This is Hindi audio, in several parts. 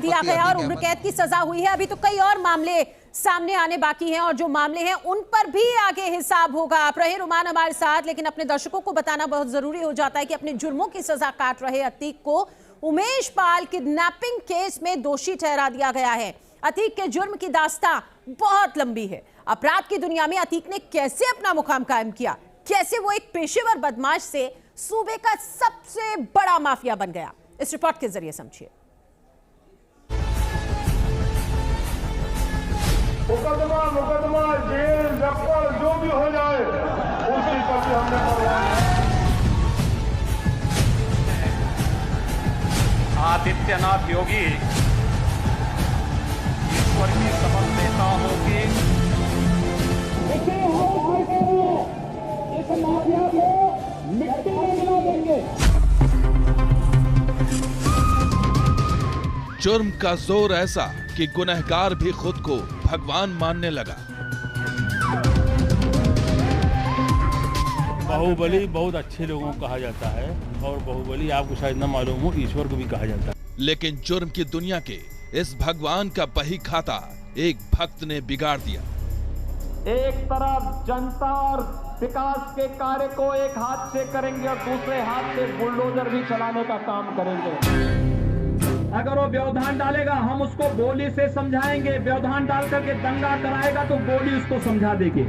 दिया गया और उम्र कैद की सजा हुई है। अभी तो कई और मामले सामने आने बाकी हैं और जो मामले हैं उन पर भी आगे हिसाब होगा। आप रहे रुमान हमारे साथ, लेकिन अपने दर्शकों को बताना बहुत जरूरी हो जाता है कि अपने जुर्मों की सजा काट रहे अतीक को उमेश पाल किडनैपिंग केस में दोषी ठहरा दिया गया है। अतीक के जुर्म की दास्तां बहुत लंबी है। अपराध की दुनिया में अतीक ने कैसे अपना मुकाम कायम किया, कैसे वो एक पेशेवर बदमाश से सूबे का सबसे बड़ा माफिया बन गया, इस रिपोर्ट के जरिए समझिए। मुकदमा जेल जब्बर जो भी हो जाए उसकी प्रति हमने परवाह। आदित्यनाथ योगी ईश्वर की शपथ लेता हूं कि इस माफिया को मिट्टी में मिला देंगे। जुर्म का जोर ऐसा कि गुनहगार भी खुद को भगवान मानने लगा। बाहुबली बहुत अच्छे लोगों को कहा जाता है और बाहुबली आपको शायद न मालूम हो ईश्वर को भी कहा जाता है। लेकिन जुर्म की दुनिया के इस भगवान का बही खाता एक भक्त ने बिगाड़ दिया। एक तरफ जनता और विकास के कार्य को एक हाथ से करेंगे और दूसरे हाथ से बुलडोजर भी चलाने का काम करेंगे। अगर वो व्यवधान डालेगा हम उसको गोली से समझाएंगे, व्यवधान डाल करके दंगा कराएगा तो गोली उसको समझा देगी।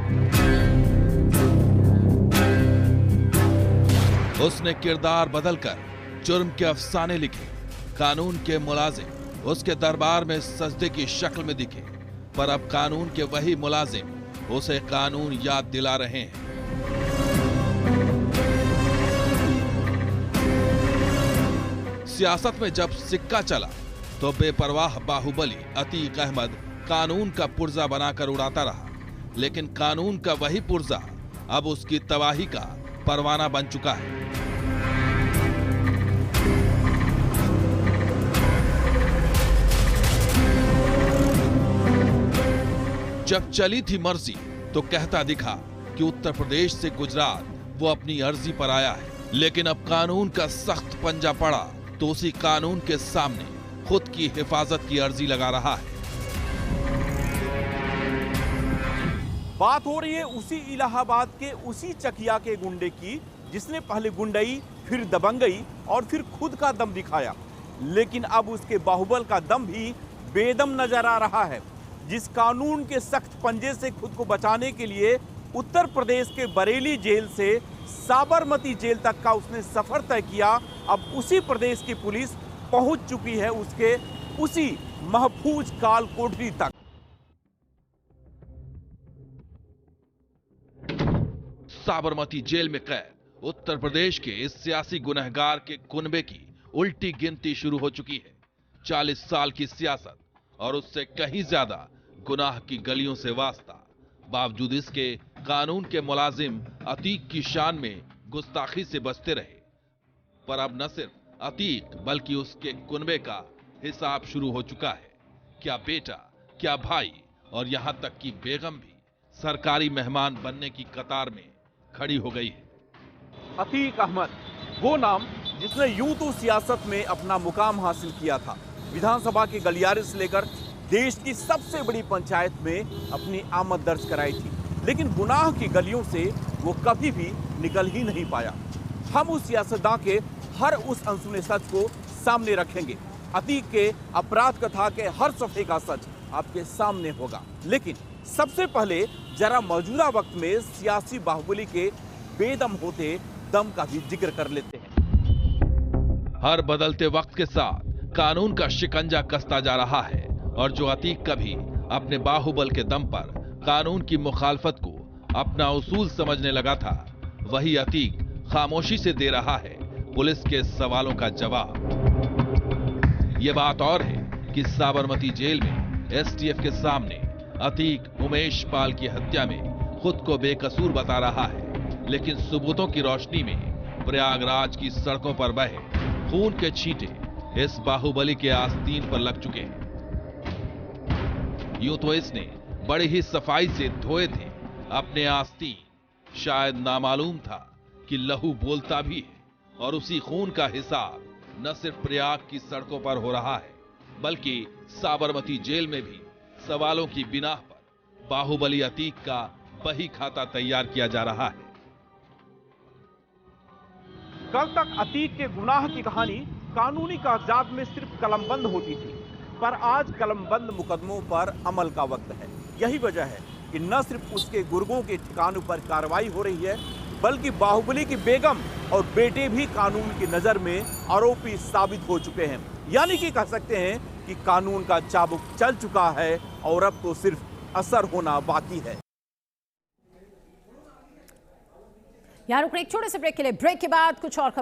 उसने किरदार बदलकर जुर्म के अफसाने लिखे। कानून के मुलाजिम उसके दरबार में सजदे की शक्ल में दिखे, पर अब कानून के वही मुलाजिम उसे कानून याद दिला रहे हैं। सियासत में जब सिक्का चला तो बेपरवाह बाहुबली अतीक अहमद कानून का पुर्जा बनाकर उड़ाता रहा, लेकिन कानून का वही पुर्जा अब उसकी तबाही का परवाना बन चुका है। जब चली थी मर्जी तो कहता दिखा कि उत्तर प्रदेश से गुजरात वो अपनी अर्जी पर आया है, लेकिन अब कानून का सख्त पंजा पड़ा तो उसी कानून के सामने खुद की हिफाजत की अर्जी लगा रहा है। बात हो रही है उसी इलाहाबाद के उसी चकिया के गुंडे की जिसने पहले गुंडई, फिर दबंगई और फिर खुद का दम दिखाया, लेकिन अब उसके बाहुबल का दम भी बेदम नजर आ रहा है। जिस कानून के सख्त पंजे से खुद को बचाने के लिए उत्तर प्रदेश के बरेली जेल से साबरमती जेल तक का उसने सफर तय किया, अब उसी प्रदेश की पुलिस पहुंच चुकी है उसके उसी महफूज काल कोठरी तक। साबरमती जेल में कैद उत्तर प्रदेश के इस सियासी गुनहगार के कुनबे की उल्टी गिनती शुरू हो चुकी है। 40 साल की सियासत और उससे कहीं ज्यादा गुनाह की गलियों से वास्ता, बावजूद इसके कानून के मुलाजिम अतीक की शान में गुस्ताखी से बचते रहे। पर अब न सिर्फ अतीक बल्कि उसके कुनबे का हिसाब शुरू हो चुका है। क्या बेटा, क्या भाई और यहां तक कि बेगम भी सरकारी मेहमान बनने की कतार में खड़ी हो गई है। अतीक अहमद, वो नाम जिसने यूं तो सियासत में अपना मुकाम हासिल किया था, विधानसभा के गलियारे से लेकर देश की सबसे बड़ी पंचायत में अपनी आमद दर्ज कराई थी, लेकिन गुनाह की गलियों से वो कभी भी निकल ही नहीं पाया। हम उस सियासतदान के हर उस अनसुने सच को सामने रखेंगे। अतीक के अपराध कथा के हर सफे का सच आपके सामने होगा, लेकिन सबसे पहले जरा मौजूदा वक्त में सियासी बाहुबली के बेदम होते दम का भी जिक्र कर लेते हैं। हर बदलते वक्त के साथ कानून का शिकंजा कसता जा रहा है और जो अतीक कभी अपने बाहुबल के दम पर कानून की मुखालफत को अपना उसूल समझने लगा था, वही अतीक खामोशी से दे रहा है पुलिस के सवालों का जवाब। यह बात और है कि साबरमती जेल में एसटीएफ के सामने अतीक उमेश पाल की हत्या में खुद को बेकसूर बता रहा है, लेकिन सबूतों की रोशनी में प्रयागराज की सड़कों पर बहे खून के छींटे इस बाहुबली के आस्तीन पर लग चुके हैं। यूं तो इसने बड़ी ही सफाई से धोए थे अपने आस्तीन। शायद नामालूम था कि लहू बोलता भी है और उसी खून का हिसाब न सिर्फ प्रयाग की सड़कों पर हो रहा है बल्कि साबरमती जेल में भी सवालों की बिना पर बाहुबली अतीक का बही खाता तैयार किया जा रहा है। कल तक अतीक के गुनाह की कहानी कानूनी कागजात में सिर्फ कलमबंद होती थी, पर आज कलमबंद मुकदमों पर अमल का वक्त है। यही वजह है कि न सिर्फ उसके गुर्गों के ठिकानों पर कार्रवाई हो रही है, बल्कि बाहुबली की बेगम और बेटे भी कानून की नजर में आरोपी साबित हो चुके हैं। यानी कि कह सकते हैं कि कानून का चाबुक चल चुका है और अब तो सिर्फ असर होना बाकी है। यहाँ रुक रहे एक छोटे से ब्रेक के लिए। ब्रेक के बाद कुछ और खबर